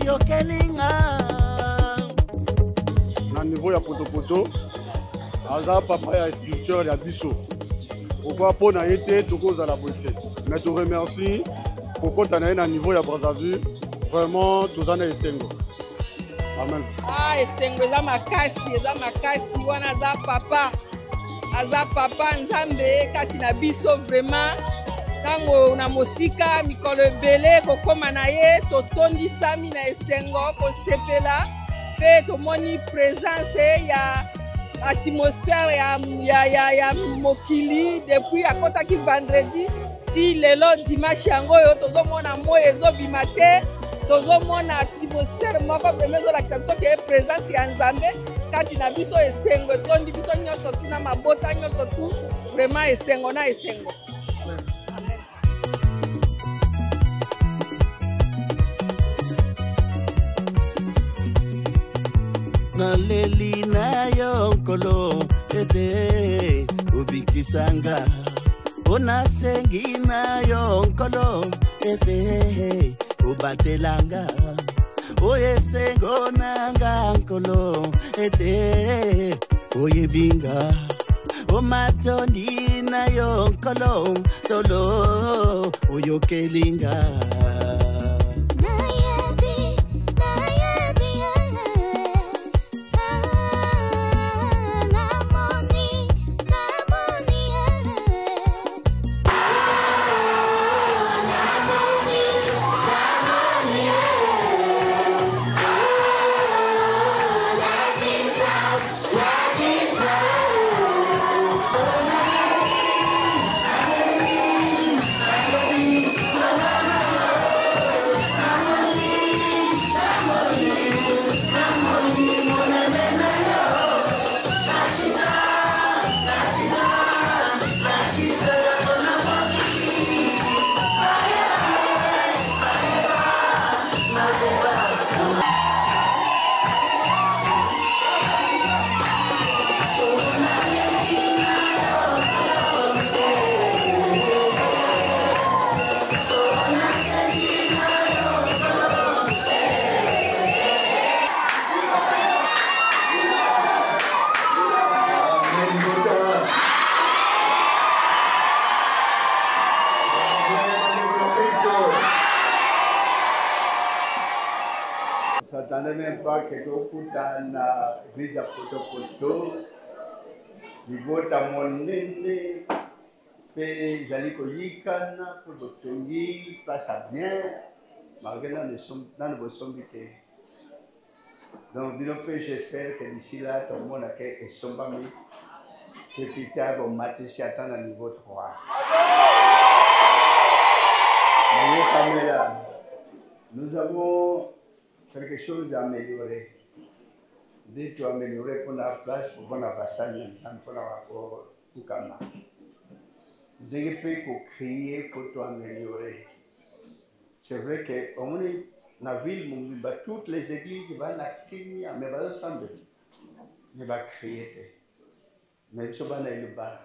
oyokelinga na niveau ya poto aza papa ya sculpteur ya biso pourquoi po na été tokoza la beauté mais to remercie pourquoi tu na niveau ya Brazzaville vraiment tozana esengo amen. Esengo eza makasi wana aza papa nzambe kati na biso vraiment tango na mosika mikolo ebele kokoma na ye totondisami na esengo kosepela pe tomoni présence ya atmosphère ya mokili depuis akotaki vendredi ti lelo dimanche yango oyo tozomona moi ezobima te tozomona atmosphère moko vraimen ezolakisa biso ke présence ya nzambe kati na biso esengo etondi biso nyonso tu na mabota nyonso tu vraiment esengo na esengo. naleli na yo nkolo ete obikisanga onasengi na yo nkolo ete obatelanga oyesengo nanga nkolo ete oyebinga omatondi na yo nkolo solo oyokelinga S'attendait même pas que tout dans la vie de Poto, Vivota Monene, puis Zali Koyikana, pour le Tongi, place à bien, malgré nous sommes dans nos sommités. Donc, j'espère que d'ici là, tout le monde a quelques sombami, que Peter va mater si attend à niveau 3. Nous avons quelque chose d'améliorer. Dites améliorer pour la place, pour la vassale, pour la Koukama. Vous avez fait pour crier, pour améliorer. C'est vrai qu'on est dans la ville, toutes les églises, vont la crier, mais vont ensemble. Ils vont crier. Mais ils vont aller le bar.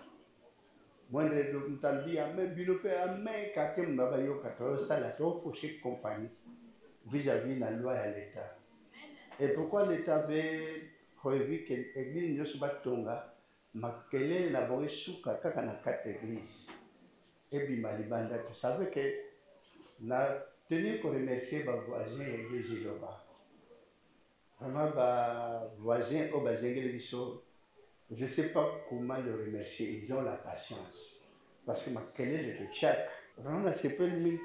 Moi, je me dis, mais bien fait, mais quand tu m'as dit que ça, la trop cette compagnie vis-à-vis de la loi et l'État. Et pourquoi l'État avait prévu que l'église ne soit pas tonga, mais qu'elle ait élaboré sous kaka na 4 églises. Et puis Malibanda, tu savais que la tenue pour remercier mes voisins et l'église de Loba. Vraiment, mes voisins au Bazengel je ne sais pas comment le remercier, ils ont la patience. Parce que ma quelle est le tchak. Vraiment, c'est pas le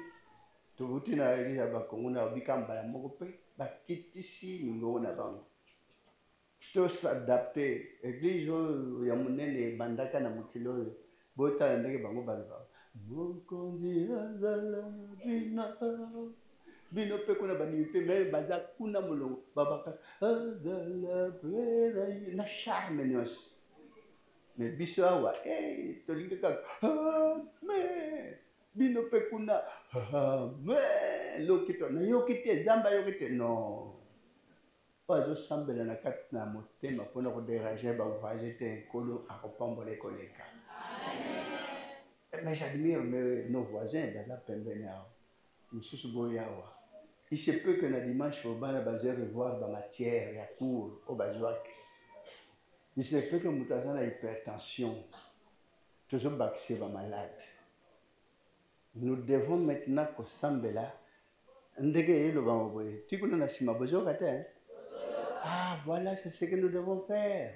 tout le monde l'église à Bakongona, Bikamba, Mokope, Bakitisi, Ngona Bango. Tout s'adapter. L'église, il y a mon les bandaka na mukilo, Bota ndege Bango Balba. Mokonzi Azala, Bina, Bino Pekuna Bani, Peme, Bazakuna Molo, Babaka, Azala, Pera, na charme, Nios. Mais Bissawa, hey, Tolinga, mais Bino Pekuna, mais Lokito, no Yokite, Zamba Yokite, non. Pas au semble na katna motema pour nous déranger, bah, vous ajouter un colo à repomber les collègues. Mais j'admire nos voisins, dans la Pembenao, M. Suboyawa. il se peut que le dimanche, au bas, revoir la matière, la cour, au bazouak. Il se peut que nous avons l'hypertension. Toujours baxé va malade. Nous devons maintenant que Sambela, tu connais la sima bozo kate. Ah, voilà, c'est ce que nous devons faire.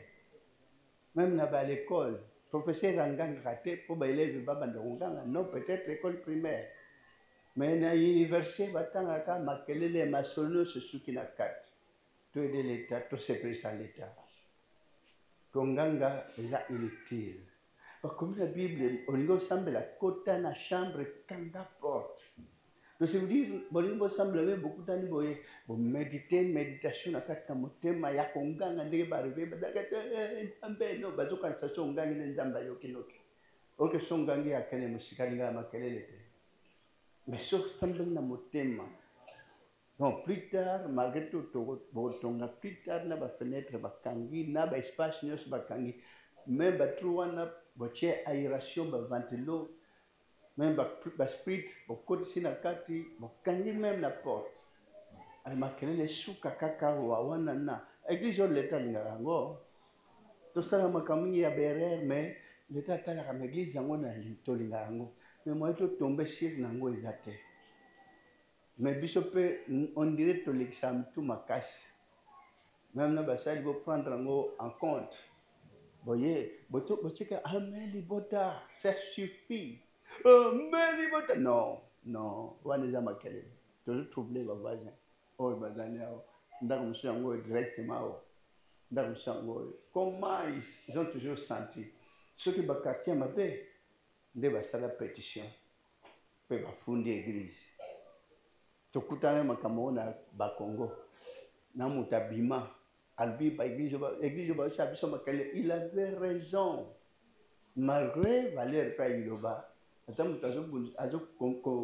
Même à l'école, professeur Rangang kate, pour élèves baba ndonganga, non, peut-être l'école primaire. Mais à l'université, batanga makelele masono se sukina kat. Tout aider l'État, tout se pris à l'État. Tonganga est inutile. Comme la Bible, au niveau semble la côte dans la chambre, kanga porte. Donc, ça veut dire, au niveau semble beaucoup de temps, vous méditez, méditation, à quatre motema, ya konganga, ndege barbe, badagate, ambe, no, bazo kan sa songangi nzamba yokinoki. Ok, songangi akene musikalinga makelele. Mais sauf semble na motema. Donc, plus tard, malgré tout, plus tard, na ba fenêtre, ba kangi, na ba espace, nyos ba kangi. Même ba trouana, ba che aération, ba ventilo, même ba sprit, ba côté sinakati, ba kangi même la porte. Elle m'a créé les sous kaka wa wanana. Église de l'État n'ango. Tout ça la makamini ya berère, mais l'État tala comme église yango na lintolingango. Mais moi je tombé sur n'ango ezate. Mais bishop on dirait que l'examen tout ma cache. Même na basa il faut prendre en compte. Voyez, que Amen Libota, ça suffit. Amen Libota, non, non, on est à ma calée. Toujours troubler ma voisin. Oh, Bazania, ndakumshango directement. Ndakumshango. Comment ils ont toujours senti. Ceux qui sont quartier à ma paix, ils vont faire la pétition. Ils vont fonder l'église. Tokutane makamona ba Congo. Namutabima. Il avait raison. Malgré Valère Païloba,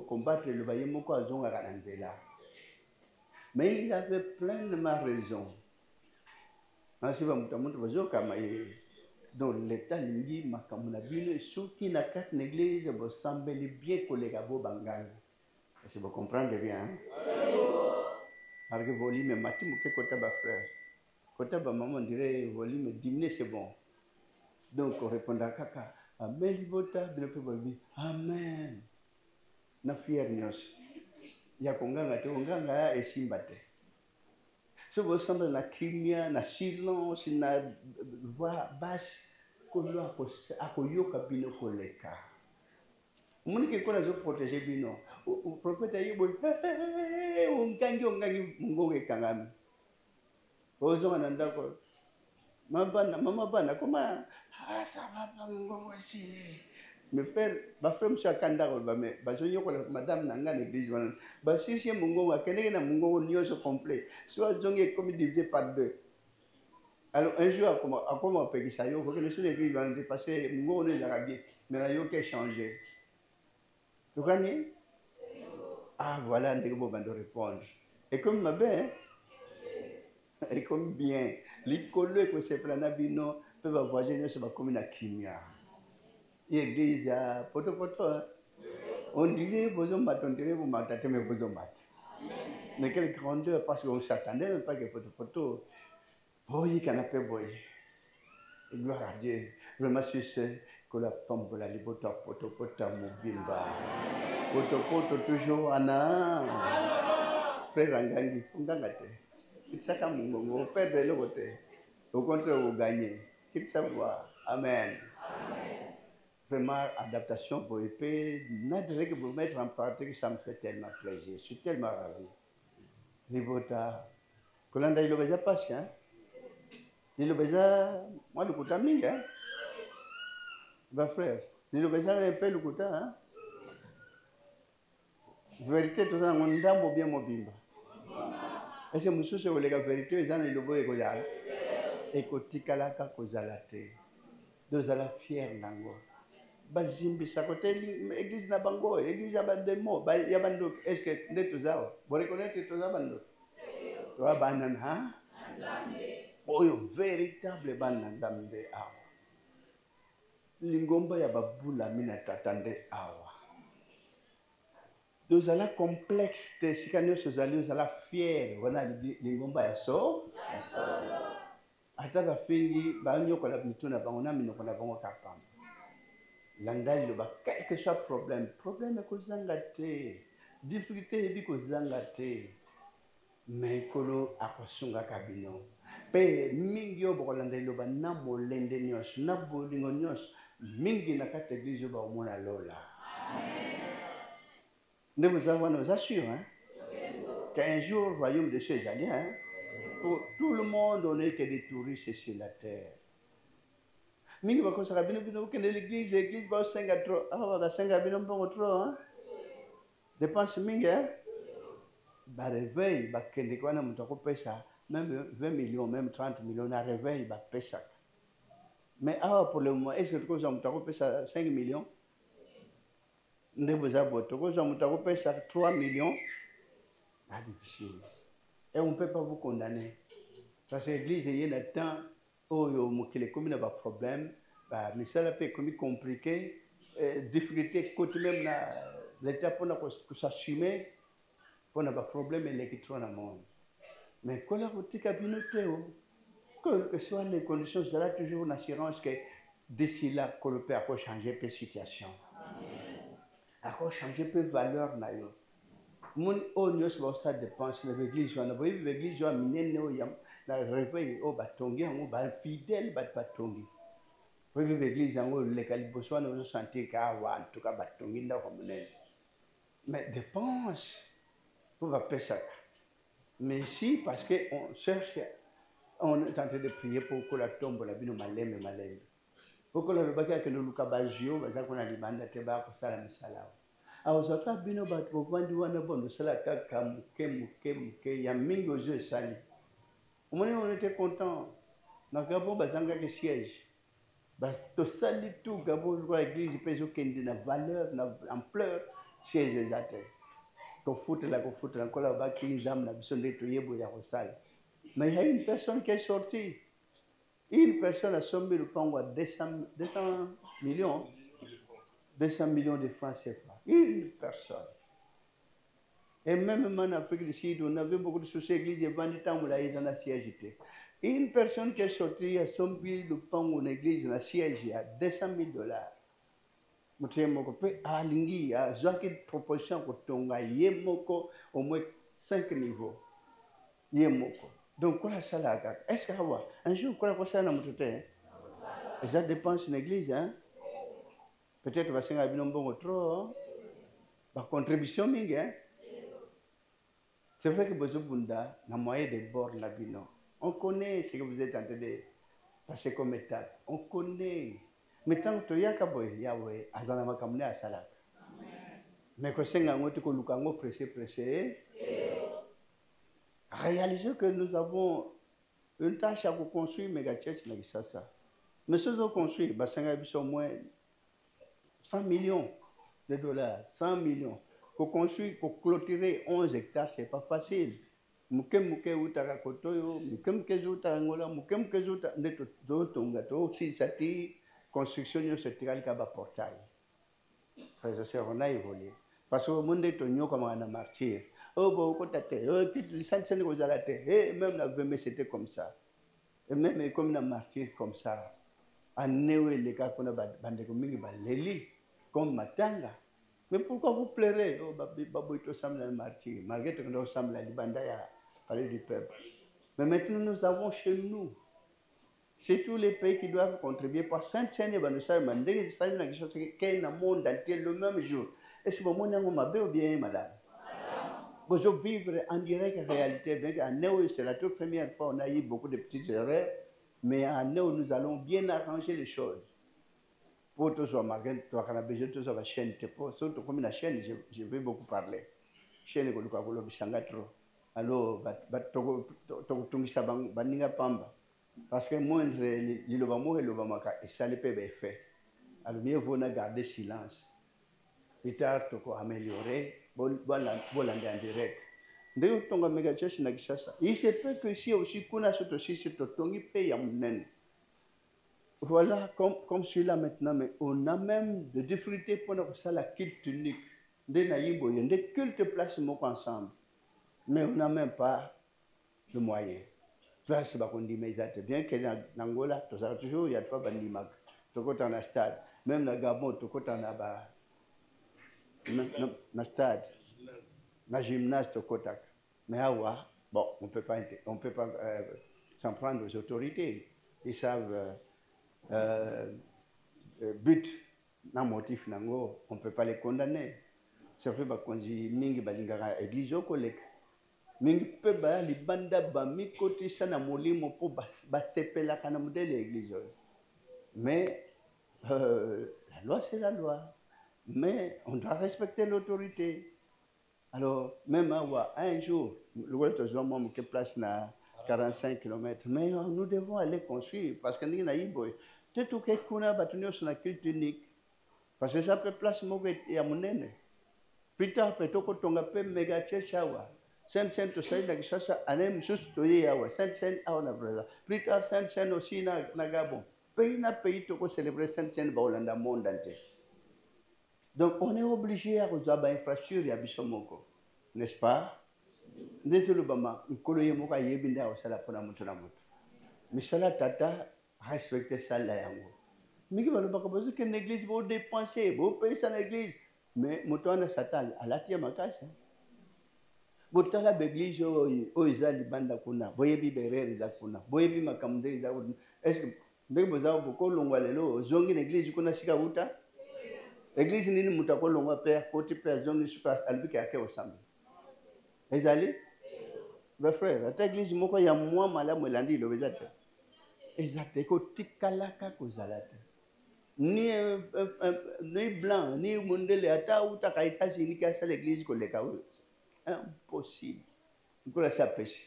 combattre le Bayemoko à Zongaranzela. Mais il avait pleinement raison. Donc l'État lui dit, ceux qui n'ont qu'à l'église, vous semblez bien que les gars bangal. Est-ce que vous comprenez bien? Parce que vous voulez me mater, vous avez un frère. Quand maman dirait volume diminuer c'est bon. Donc on répond à kaka. Amen libota de le amen. Na fier nyos. Ya konganga te konganga ya esimbate. So vous semble na kimia na silence na voix basse kolo akoyoka bino koleka. Moni ke kola zo protéger bino. O prophète yibo ongangi mungoge kangami. Ozo anandako mama bana comment ça va pas mon aussi mes frères ba frère monsieur kandako ba me ba zo yoko madame nanga l'église wana ba sisi mungo akene na mungo nyoso complet soit zonge comme divisé par deux. Alors un jour comment peki ça yo faut que le sur l'église va dépasser mungo ne jarabie mais là yo qui changer. Tu connais? Ah voilà ndeko bando répondre. Et comme ma belle et comme bien, les collègues que ces planabino peuvent avoir génial sur la commune à Kimia. L'église à poto. On dirait, vous m'attendez, vous m'attendez, mais vous m'attendez. Mais quelle grandeur, parce qu'on ne s'attendait même pas que poto. Boy, canapé boy. Gloire à Dieu. Vraiment, c'est que la pomme pour la libota, poto, moubimba. Poto, toujours, Anna. Frère Angangi, Fungangate. Ça quand on perd de l'autre côté. Au contraire, vous gagnez. Qu'il savoir. Amen. Vraiment, adaptation pour épée. N'adresse que vous mettre en pratique, ça me fait tellement plaisir. Je suis tellement ravi. Libota. Colanda, il le pas, hein? Il le moi, le couta ming, hein? Ma frère, il le un peu le couta, hein? Vérité, tout ça, on dambo bien mobimba. Est-ce que monsieur c'est la vérité ils ont le boye kozala et kotikalaka kozala te dozala fier nango bazimbi sa côté église na bango église ya bandemo ya bando est-ce que ndeto zao bo reconnaître to za bando to abanana ha nzambe oyo véritable bana nzambe awa lingomba ya babula mina tatande awa Nous allons complexe, si nous allons fiers, on a les gomba ya so. Ata ba fingi ba nyokola bituna ba ona minokola bango kapam. Landai le ba quel que soit problème ko zanga te, difficulté ebi ko zanga te. Mais kolo akosunga kabino. Pe mingi yo boko landai lo ba na molende nyos, na bolingo nyos, mingi na kata église ba omona lola. Ne vous avons nous assure hein, qu'un jour le royaume de ces alliés, hein, pour tout le monde, on n'est que des touristes sur la terre. Mingi va consacrer bien bien que l'église va s'engager trop, ah va s'engager bien bon trop, hein. Dépense mingi, hein. Bah réveil, bah qu'est-ce qu'on a monté pour ça, même 20 millions, même 30 millions, on a réveil, bah paye ça. Mais ah pour le moment, est-ce que tu as monté pour ça 5 millions? Ne vous avez pas ça 3 millions. Ah, difficile. Et on ne peut pas vous condamner. Parce que l'église, il y a un temps où les communes ont des problèmes, mais ça peut être compliqué. Difficulté, côté même l'État pour s'assumer, pour avoir des problèmes électriques dans le monde. Mais quand la boutique a bien noté, quelles que soient les conditions, il y aura toujours une assurance que d'ici là, qu'on peut changer la situation. Encore changer peu valeur na yo. Mon onios va ça dépense l'église on a vu l'église on minen no yam na réveil au batongi on ba fidèle batongi. Pour l'église on le caliboso on sentir ka wa en tout cas batongi nda comme mais dépense pour va payer ça. Mais ici parce que on cherche on est en train de prier pour que la tombe la bino maleme. Pour que le bakia que nous lucabagio baza qu'on a demandé te ba ko sala misala. Awazaka bino ba to vandi wana bono sala kaka muke ya mingi aux yeux sali. On était content. Na gabon bazanga ke siège. Bas to sali tout gabon l'église peso kende na valeur na ampleur siège ezate. Ko foute la encore là ba ki nzam na biso ndeto yebo ya ko sala. Mais il y a une personne qui est sortie. Une personne a sommé le pango à 200 millions. 200 millions de francs CFA. Une personne. Et même en Afrique du Sud, on avait beaucoup de soucis églises et vendit tant là ils en a siégé. Une personne qui est sortie a sommé le pango à l'église en a siégé à 200 000 $. Monsieur Moko peut alingi à Zaki proposition pour tonga yemoko au moins 5 niveaux. Yemoko. Donc, quoi ça là? Est-ce que un jour, quoi ça n'a pas ça dépense une église, hein? Peut-être que va s'en aller bon trop, par contribution, hein? C'est vrai que Bozobunda n'a moyen de bord la bino. On connaît ce que vous êtes en train de passer comme étape. On connaît. Mais tant que tu y a kaboy, Yahweh, azana makamne à salak. Mais que c'est un autre que Lukango pressé. Réaliser que nous avons une tâche à construire Megachurch na Gisasa. Mais ce qu'on construit, basanga biso moins 100 millions de $, 100 millions. Pour construire, pour clôturer 11 hectares, c'est pas facile. Muke utaka kotoyo, muke uta angola, muke uta neto tonga to si sati construction yo certificat kaba portail. Frères et sœurs, on a évolué. Parce que le monde est tenu comme un martyr. Oh, bon, quand tu quittes les saints, même la VME, c'était comme ça. Et même comme un martyr comme ça. À Néoué, les gars, qu'on a bandé comme Leli, comme Matanga. Mais pourquoi vous pleurez? Oh, Baboito Sam le martyr. Malgré que nous sommes la Libandaya, parler du peuple. Mais maintenant, nous avons chez nous. C'est tous les pays qui doivent contribuer. Pour Sainte-Seine, nous savons qu'il y a un monde entier le même jour. Est-ce que vous avez ou bien, madame? Vous vivre en direct en réalité. À Néo, c'est la toute première fois on a eu beaucoup de petites erreurs, mais à Néo, nous allons bien arranger les choses. Pour tous les magasins, tu as besoin de la chaîne. Surtout comme la chaîne, je vais beaucoup parler. Chaîne, tu as besoin de Sangatro. Alors, tu as besoin Pamba. Parce que moi, le Bamo et le Bamaka, et ça ne peut pas faire. Alors, mieux vaut garder silence. Plus tard, tu peux améliorer. Voilà en direct. D'ailleurs, tu as méga church na Kinshasa. Il se peut que ici aussi, qu'on a ce aussi, c'est tongi paye à mon. Voilà, comme celui-là maintenant, mais on a même des difficultés pour nous ça la quitte unique. des naïbos, des cultes place ensemble. Mais on n'a même pas de moyens. Place bakondi mezate. Bien que dans Angola, toujours il y a trois bandimak. Tout côté en stade. Même dans Gabon, tout côté en na stade, na gymnase tout côté. Mais awa, bon, on peut pas s'en prendre aux autorités. Ils savent but, na motif nango, on peut pas les condamner. Ça fait bakonzi mingi balingara église au collègue. Mingi pe ba libanda ba mi côté ça na molimo po ba sepela kana modèle église. Mais la loi c'est la loi. Mais on doit respecter l'autorité. Alors même un jour, le gouvernement qui place na 45 km, mais nous devons aller construire parce que nous avons tout ce qu'on a battu sur la culture unique. Parce que ça peut placer mon et à mon aîné. Plus tard, peut-être que tu as fait méga tchéchawa. Saint-Saint, tu sais, que ça, anem juste yawa. Saint-Saint, on a besoin. Plus tard, Saint-Saint aussi, na Gabon. Pays na pays, tu peux célébrer Saint-Saint dans le monde entier. Donc, on est obligé à avoir une infrastructure et à Bissomoko. N'est-ce pas? Désolé, Bama, nous connaissons beaucoup de yébinda au sala pour la moto. Mais cela, tata, respecter ça là. Mais qui va nous dire que l'église va dépenser, va payer ça l'église. Mais moto Satan, à la tienne, ma casse. Bota la l'église, oh, Isali Banda Kuna, Boyebi Berere Zakuna, Boyebi Makamde Zakuna. Est-ce que vous avez beaucoup de longues zongi l'église, kuna sika wuta? L'église n'est pas mutako longa père, côté père, zongi super, albi kake osami. Ezali? Mes frères, cette église, moko ya moi malamu elandi lo bezate. Ezate ko tikalaka ko zalate. Ni blanc, ni mundele ata uta ka États-Unis ka sa l'église ko leka. Impossible. Nkola sa péché.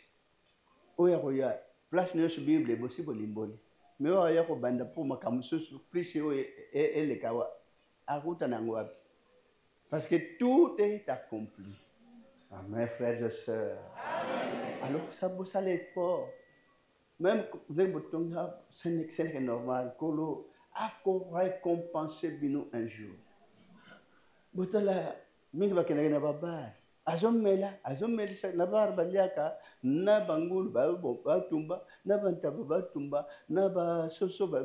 Oya koya, place ne sur Bible possible limboli. Mais oya ko banda pour makamuso plus et leka wa. Aruta nangwa. Parce que tout est accompli. Mes frères et sœurs. Alors, ça vous allez fort. Même les boutons, c'est un excellent normal. Kolo, a récompensé bino un jour. Boutala, mingi bakena na babar. Azomela na bar baliaka na bangul ba tumba na bantaba ba tumba na ba soso ba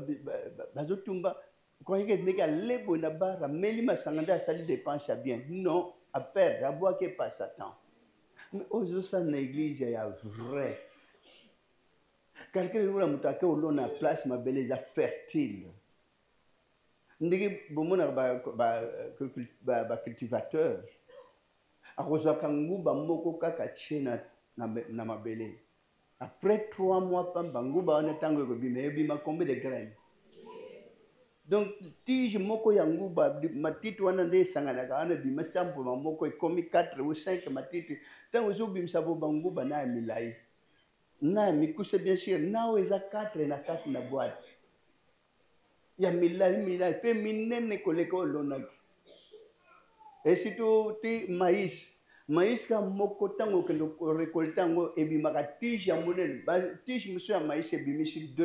tumba. Quand il y a lebo na bar, meli masanganda sali dépense bien. Non. À perdre, à boire qui passe Satan. Mais aujourd'hui, dans l'église, il y a vrai. Quelqu'un qui a mutake au long de la place, ma belle est fertile. Ndigi bomona ba cultivateur. Akoza kangu ba moko kaka chena na mabele. Après 3 mois, pambangu ba on tango ko bima combien de graines. Donc, tige moko yangu ba matiti wana nde sangana ka wana bima sampo moko ekomi 4 ou 5 matiti tango zo bimsa bo bangu ba na milai na mikuse bien sûr na weza 4 na 4 na boîte ya milai pe minene koleko lonaki et surtout ti maïs ka moko tango kendo récoltango e bima ka tige ya monene tige muso ya maïs e bimisi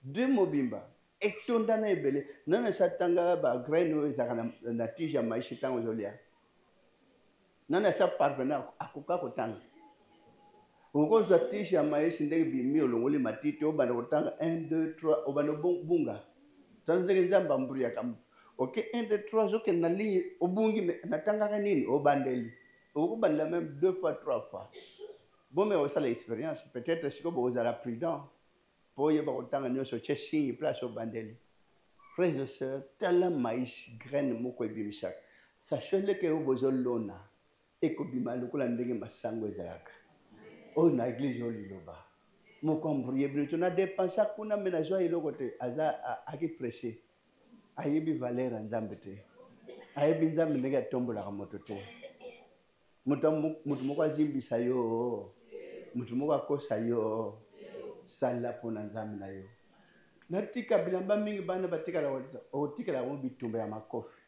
2 mobimba et tout dans les belés. Non, mais ça tanga ba graine na tige maïs tango zolia. Non, mais ça parvenir à kuka kotanga. Oko za tige maïs ndenge bimi olongoli matiti obana kotanga 1 2 3 obana bunga. Tanze nzamba mburi ya kam. OK 1 2 3 zoke na ligne obungi natanga ka nini obandeli. Oko bandela même 2 fois 3 fois. Bon mais ça l'expérience peut-être si vous êtes prudent. Pour y avoir autant de choses, c'est signe place au bandeli. Frères et sœurs, tel maïs graine moko ebimisak. Sachez que vous avez l'ona et que bima lukula ndenge masango ezalaka. O na église oliloba. Moko mburiye bino na dépense kuna menazo iloko te aza aki pressé. Ayebi valeur nzambe te. Ayebi nzambe ndenge tombola ka moto te. Mutu moko azimbisa yo. Mutu moko akosa yo. Sala pona nzambe na yo. Natika bilamba mingi bana batika la otika la wombi tumba ya makofi.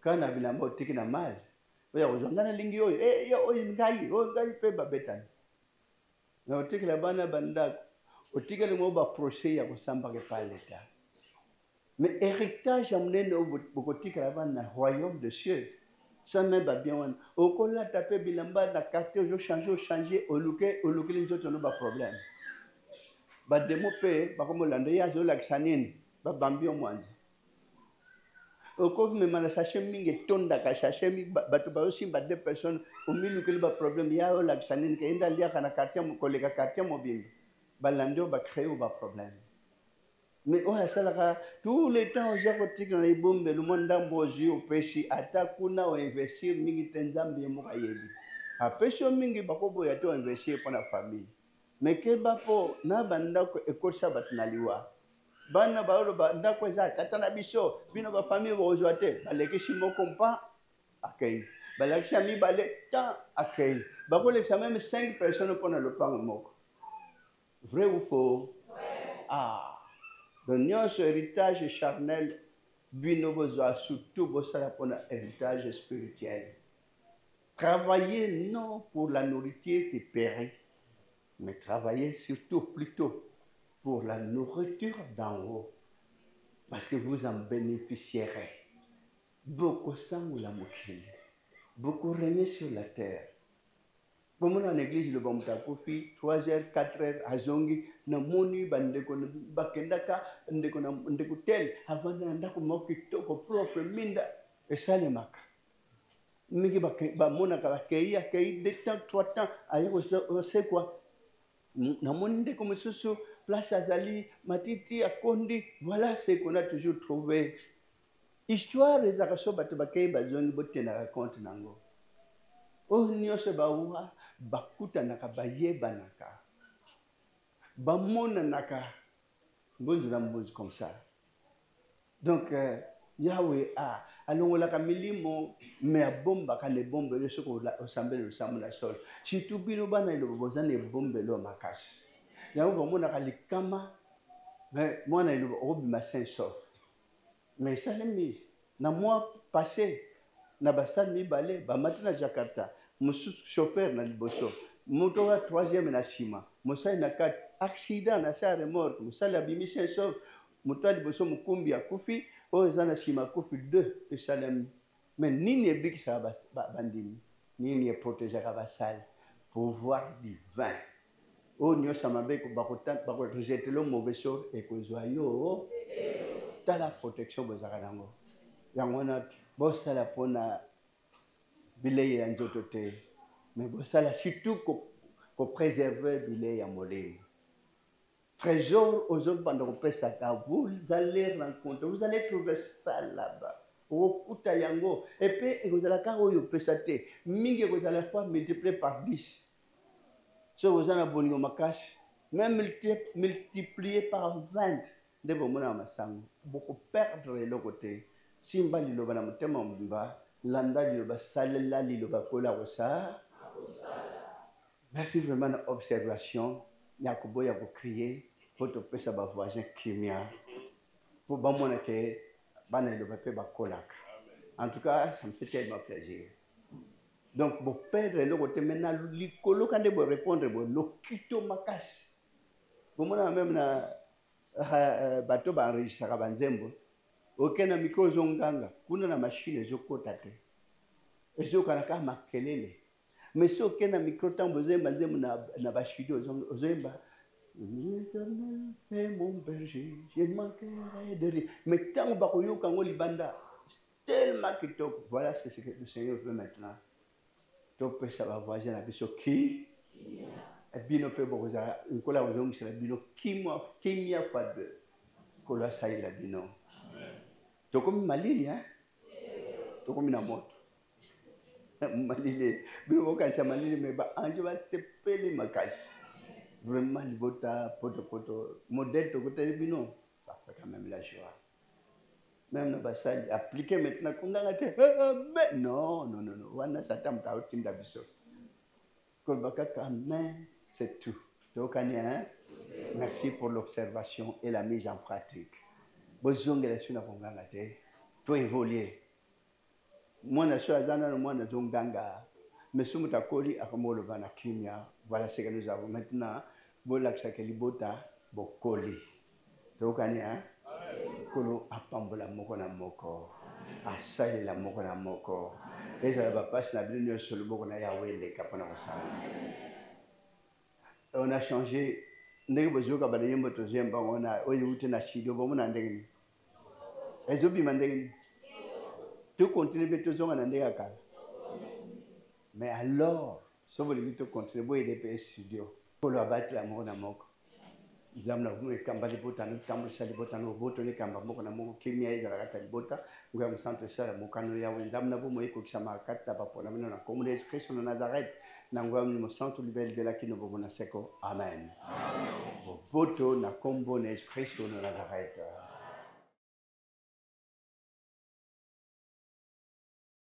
Kana bilamba otiki na mali. Oya ozongana lingi oyo oyo ngai pe babetani. Na otika la bana banda otika le mo ba projet ya kosamba ke pa l'État. Mais héritage amnene bokotika la bana royaume de cieux. Ça même va bien. Au col là tapé bilamba na quartier je changer au luke les autres n'ont pas problème. Ba demo pe ba comme lande ya zo laksanine ba bambi o mwanzi. Au col me mana sachet mingi tonda ka sachet mi bato ba aussi ba deux personnes au milieu que ba problème ya o laksanine ke inda lia kana quartier mo kolega quartier mo bimbi. Ba lande ba créer ba problème. Mais on a ça tous les temps j'ai retenu dans les bombes le monde d'ambozi au péché attaque kuna ou investir mingi tenzambi mo kayebi a péché mingi bako boya to investir pour la famille mais que bapo na banda ko ekosa batnaliwa bana baolo banda ko za tata na biso bino ba famille bo joate baleke shimo kompa akay balaki ami bale ta akay bako leksa même 5 personnes pour le pan moko vrai ou faux ah donc, ce héritage charnel, bino besoin surtout pour un héritage spirituel. Travaillez non pour la nourriture qui périt, mais travaillez surtout plutôt pour la nourriture d'en haut, parce que vous en bénéficierez. Beaucoup sang ou la moquille, beaucoup régner sur la terre. Comme dans l'église, le bon takofi, 3h, 4h, à Zongi, na moni bandeko bakendaka ndeko na ndeko tel avant ndako moki toko propre minda et ça les maka. Mingi ba mona ka keia kei 2 temps 3 temps ayeko c'est quoi? Na moni ndeko mususu place azali matiti akondi voilà ce qu'on a toujours trouvé. Histoire les akaso bato bakei bazongi botena raconte nango. Oh nyose bawa bakuta naka bayeba naka bamona naka bonjour mbozi comme ça donc Yahweh a allons la kamilimo mais a bomba ka le bombe le soko la osambe le samula sol surtout bino bana le bozane bombe lo makashi yango bomona ka likama mais moi na le robi masin sauf mais ça les na mois passé na basal mi balé ba matina Jakarta musu chauffeur na liboso moto wa 3e na sima musai na 4 accident na sa remorque musala bimission sauf moto wa liboso mukumbi akufi o zana sima kufi 2 et salem mais nini ebikisa bandimi nini e protéger ka basal pouvoir divin o nyosa mabe ko bakotante bako rejeter le mauvais sort et ko joyeux ta la protection bozaka nango yango na bosala pona bilei ya nzoto te mais bosala surtout ko préserver bilei ya molimo trésor aux autres pendant que ça vous allez rencontrer vous allez trouver ça là-bas okuta yango et puis vous allez quand oyo pesa te mingi vous allez fois multiplier par 10 so vous allez boningo makashi même multiplier par 20 de bomona masango beaucoup perdre le côté simba liloba na motema mbimba landa liloba salela liloba kola kosa. Merci vraiment de l'observation. Yakubo yako crier pour te pesa ba voisin kimia pour ba mona ke bana liloba pe ba kolaka. En tout cas, ça me fait tellement plaisir. Donc bon perdre le côté maintenant likolo quand de répondre bon lokito makasi. Pour moi même na bato ba enregistre ka banzembo. Okena miko zonganga kuna na machine zokota te ezokana ka makelele mais si okena micro tambo zemba nzemu na bashido ozemba et mon berger je manquerai de rien mais tant bakoyoka ngo libanda tellement kitoko voilà c'est ce que le Seigneur veut maintenant donc ça va voisin na biso qui bino pe boza nkola ozongi sala bino kimia fois 2 kola saila bino. Tokomi malili hein tokomi na moto malili bino bokanisa malili mais ba ange ba sepeli makasi vraiment libota poto modèle tokoteli bino ça fait quand même la joie même na basali appliquer maintenant konganga te mais non wana satan ta otinda biso ko bakaka mais c'est tout tokani hein merci pour l'observation et la mise en pratique. Bozongela suna konganga te to évoluer mwana so azana no mwana zonganga mais sumu takoli akomolo bana kimia voilà ce que nous avons maintenant bolaksa ke libota bokoli tokani hein kolo apambola moko na moko asalela moko na moko ezala bapasi na bino nyonso loboko na yawe eleka mpona kosala. On a changé ndenge bozoyoka balayembo tozoyemba yango na oyo euti na studio bomona ndenge nini ezobima ndenge nini tokontinue mpe tozonga na ndenge ya kala. Mais alors so bolingi tokontinue boyede mpe studio kolo abatela moko na moko nzambe na kumu ekamba libota notambulisa libota noboto nekamba moko na moko kimia ezalaka ta libota ngo ya mosantu esala mokano yawe nzambe na bomo ekokisama kati na bapona bino na kombo na yesu kristo na nazareth na ngo ya mosantu libelibelaki no bomo na seko amen. Boboto na kombo na yesu kristo na nazareth.